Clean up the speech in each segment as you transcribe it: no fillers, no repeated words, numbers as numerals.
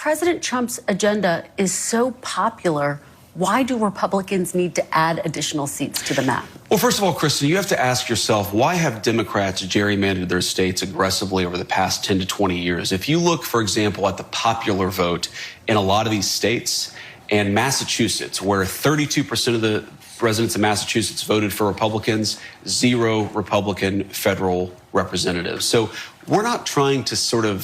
President Trump's agenda is so popular, why do Republicans need to add additional seats to the map? Well, first of all, Kristen, you have to ask yourself, why have Democrats gerrymandered their states aggressively over the past 10 to 20 years? If you look, for example, at the popular vote in a lot of these states, and Massachusetts, where 32% of the residents of Massachusetts voted for Republicans, 0 Republican federal representatives. So we're not trying to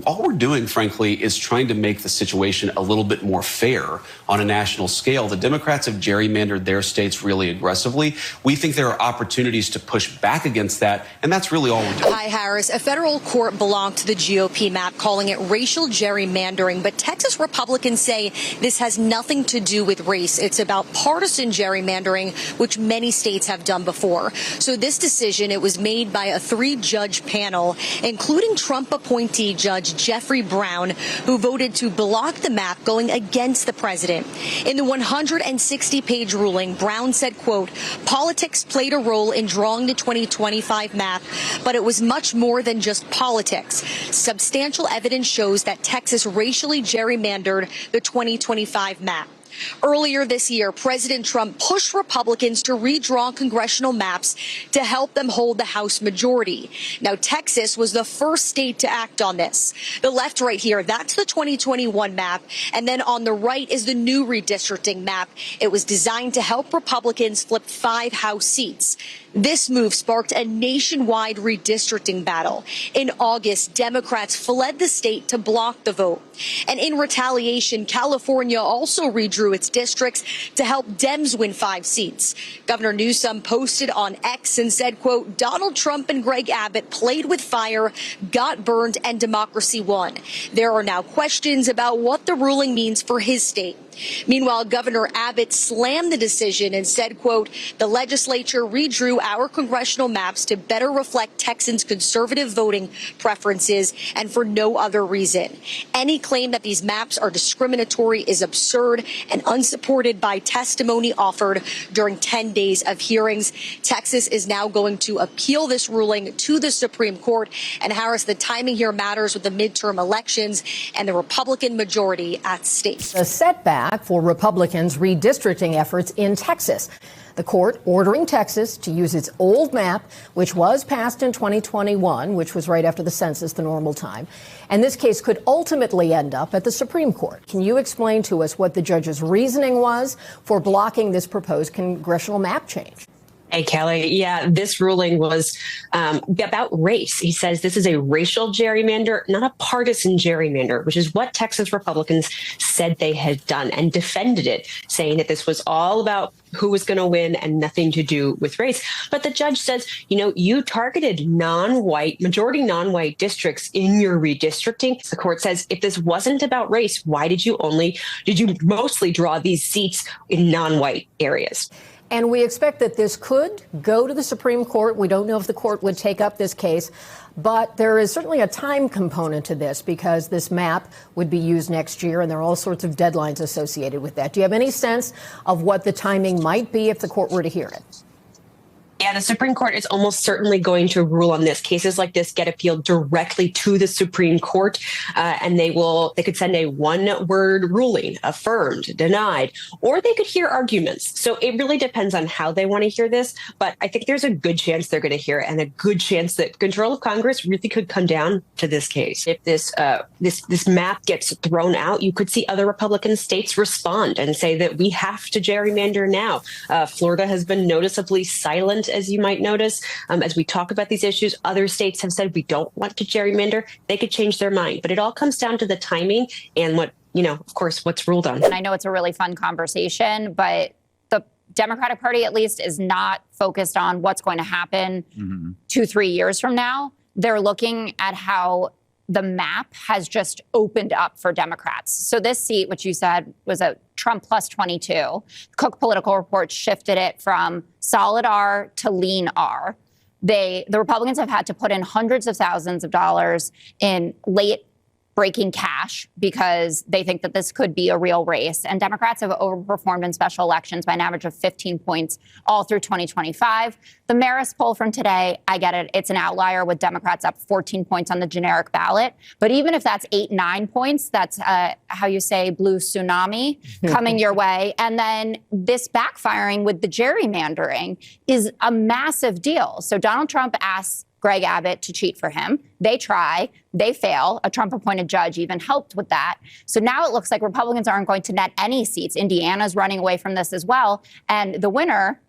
all we're doing, frankly, is trying to make the situation a little bit more fair on a national scale. The Democrats have gerrymandered their states really aggressively. We think there are opportunities to push back against that, and that's really all we're doing. Hi, Harris. A federal court belonged to the GOP map, calling it racial gerrymandering. But Texas Republicans say this has nothing to do with race. It's about partisan gerrymandering, which many states have done before. So this decision, it was made by a 3-judge panel, including Trump appointee Judge Jeffrey Brown, who voted to block the map going against the president. In the 160-page ruling, Brown said, quote, politics played a role in drawing the 2025 map, but it was much more than just politics. Substantial evidence shows that Texas racially gerrymandered the 2025 map. Earlier this year, President Trump pushed Republicans to redraw congressional maps to help them hold the House majority. Now, Texas was the first state to act on this. The left right here, that's the 2021 map. And then on the right is the new redistricting map. It was designed to help Republicans flip 5 House seats. This move sparked a nationwide redistricting battle. In August, Democrats fled the state to block the vote. And in retaliation, California also redrew its districts to help Dems win 5 seats. Governor Newsom posted on X and said, quote, Donald Trump and Greg Abbott played with fire, got burned, and democracy won. There are now questions about what the ruling means for his state. Meanwhile, Governor Abbott slammed the decision and said, quote, the legislature redrew our congressional maps to better reflect Texans' conservative voting preferences and for no other reason. Any claim that these maps are discriminatory is absurd and unsupported by testimony offered during 10 days of hearings. Texas is now going to appeal this ruling to the Supreme Court. And Harris, the timing here matters with the midterm elections and the Republican majority at stake. A setback for Republicans' redistricting efforts in Texas. The court ordering Texas to use its old map, which was passed in 2021, which was right after the census, the normal time. And this case could ultimately end up at the Supreme Court. Can you explain to us what the judge's reasoning was for blocking this proposed congressional map change? Hey, Kelly. Yeah, this ruling was about race. He says this is a racial gerrymander, not a partisan gerrymander, which is what Texas Republicans said they had done and defended it, saying that this was all about who was going to win and nothing to do with race. But the judge says, you targeted majority non-white districts in your redistricting. The court says if this wasn't about race, why did you mostly draw these seats in non-white areas? And we expect that this could go to the Supreme Court. We don't know if the court would take up this case, but there is certainly a time component to this because this map would be used next year, and there are all sorts of deadlines associated with that. Do you have any sense of what the timing might be if the court were to hear it? Yeah, the Supreme Court is almost certainly going to rule on this. Cases like this get appealed directly to the Supreme Court, and they could send a one-word ruling, affirmed, denied, or they could hear arguments. So it really depends on how they want to hear this. But I think there's a good chance they're going to hear it, and a good chance that control of Congress really could come down to this case. If this map gets thrown out, you could see other Republican states respond and say that we have to gerrymander now. Florida has been noticeably silent, as you might notice, as we talk about these issues. Other states have said we don't want to gerrymander. They could change their mind. But it all comes down to the timing and of course, what's ruled on. And I know it's a really fun conversation, but the Democratic Party, at least, is not focused on what's going to happen 2-3 years from now. They're looking at how the map has just opened up for Democrats. So this seat, which you said was a Trump plus 22, Cook Political Report shifted it from solid R to lean R. The Republicans have had to put in hundreds of thousands of dollars in late breaking cash because they think that this could be a real race. And Democrats have overperformed in special elections by an average of 15 points all through 2025. The Marist poll from today, I get it. It's an outlier with Democrats up 14 points on the generic ballot. But even if that's 8, 9 points, that's how you say blue tsunami coming your way. And then this backfiring with the gerrymandering is a massive deal. So Donald Trump asks Greg Abbott to cheat for him. They try, they fail. A Trump-appointed judge even helped with that. So now it looks like Republicans aren't going to net any seats. Indiana's running away from this as well. And the winner,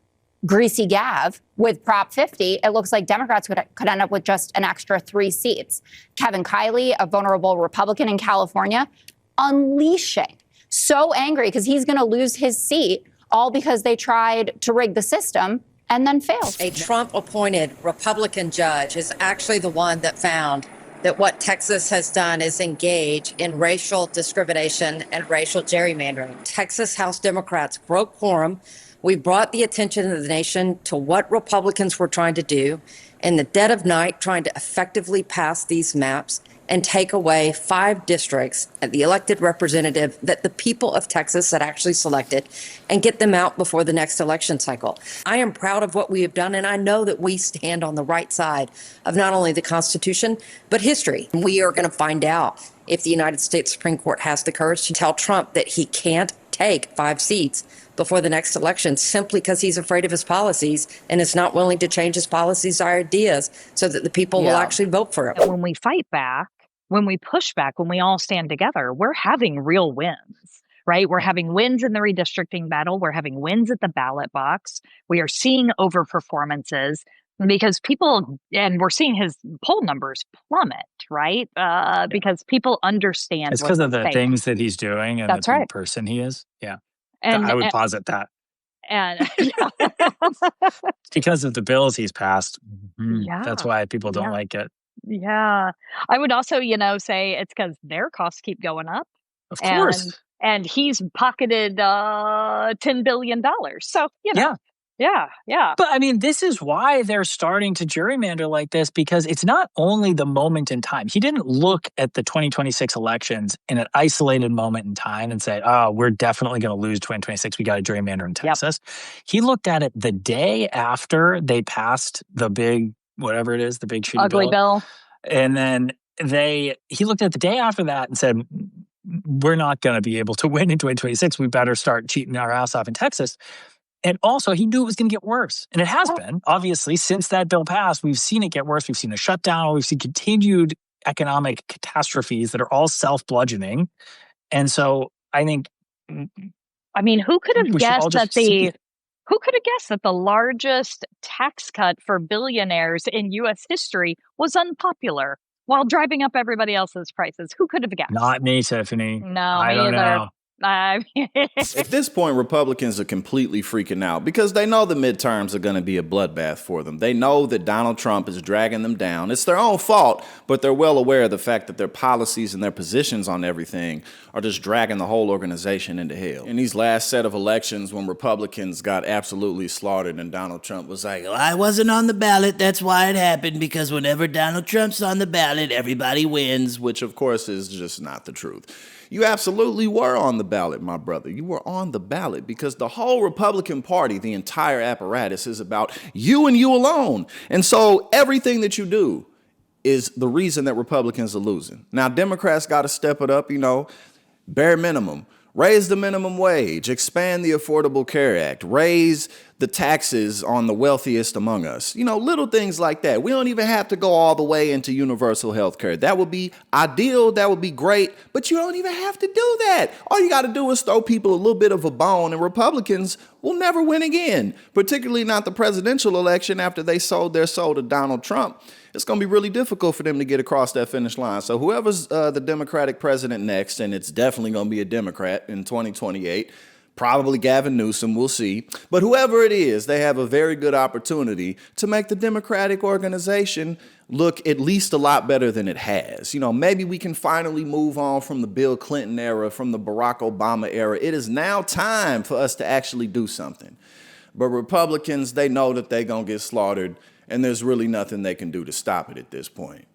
Greasy Gav, with Prop 50, it looks like Democrats could end up with just an extra 3 seats. Kevin Kiley, a vulnerable Republican in California, unleashing. So angry because he's going to lose his seat, all because they tried to rig the system and then failed. A Trump-appointed Republican judge is actually the one that found that what Texas has done is engage in racial discrimination and racial gerrymandering. Texas House Democrats broke quorum. We brought the attention of the nation to what Republicans were trying to do in the dead of night, trying to effectively pass these maps and take away 5 districts and the elected representative that the people of Texas had actually selected and get them out before the next election cycle. I am proud of what we have done, and I know that we stand on the right side of not only the Constitution, but history. We are going to find out if the United States Supreme Court has the courage to tell Trump that he can't take 5 seats before the next election simply because he's afraid of his policies and is not willing to change his policies or ideas so that the people will actually vote for him. When we fight back, when we push back, when we all stand together, we're having real wins, right? We're having wins in the redistricting battle. We're having wins at the ballot box. We are seeing over performances because people, and we're seeing his poll numbers plummet, right? Because people understand. It's because of the things that he's doing and That's the right. person he is. Yeah. And I would posit that. And Because of the bills he's passed. Yeah. That's why people don't like it. yeah, I would also, say it's because their costs keep going up. Of course. And he's pocketed $10 billion. So, Yeah. Yeah. But I mean, this is why they're starting to gerrymander like this, because it's not only the moment in time. He didn't look at the 2026 elections in an isolated moment in time and say, oh, we're definitely going to lose 2026. We got a gerrymander in Texas. He looked at it the day after they passed the big, whatever it is, the big shitty Ugly bill. And then he looked at the day after that and said, we're not going to be able to win in 2026. We better start cheating our ass off in Texas. And also, he knew it was going to get worse. And it has been. Obviously, since that bill passed, we've seen it get worse. We've seen a shutdown. We've seen continued economic catastrophes that are all self-bludgeoning. And so I think... I mean, who could have guessed that the largest tax cut for billionaires in U.S. history was unpopular while driving up everybody else's prices? Who could have guessed? Not me, Tiffany. No, I don't know. At this point, Republicans are completely freaking out because they know the midterms are going to be a bloodbath for them. They know that Donald Trump is dragging them down. It's their own fault, but they're well aware of the fact that their policies and their positions on everything are just dragging the whole organization into hell. In these last set of elections, when Republicans got absolutely slaughtered and Donald Trump was like, Well, I wasn't on the ballot. That's why it happened, because whenever Donald Trump's on the ballot, everybody wins. which of course is just not the truth. You absolutely were on the ballot, my brother. You were on the ballot because the whole Republican Party, the entire apparatus, is about you and you alone. And so everything that you do is the reason that Republicans are losing. Now, Democrats got to step it up, bare minimum. Raise the minimum wage, expand the Affordable Care Act, raise the taxes on the wealthiest among us. Little things like that. We don't even have to go all the way into universal health care. That would be ideal. That would be great. But you don't even have to do that. All you got to do is throw people a little bit of a bone, and Republicans will never win again, particularly not the presidential election after they sold their soul to Donald Trump. It's going to be really difficult for them to get across that finish line. So whoever's the Democratic president next, and it's definitely going to be a Democrat in 2028, probably Gavin Newsom, we'll see. But whoever it is, they have a very good opportunity to make the Democratic organization look at least a lot better than it has. Maybe we can finally move on from the Bill Clinton era, from the Barack Obama era. It is now time for us to actually do something. But Republicans, they know that they're going to get slaughtered, and there's really nothing they can do to stop it at this point.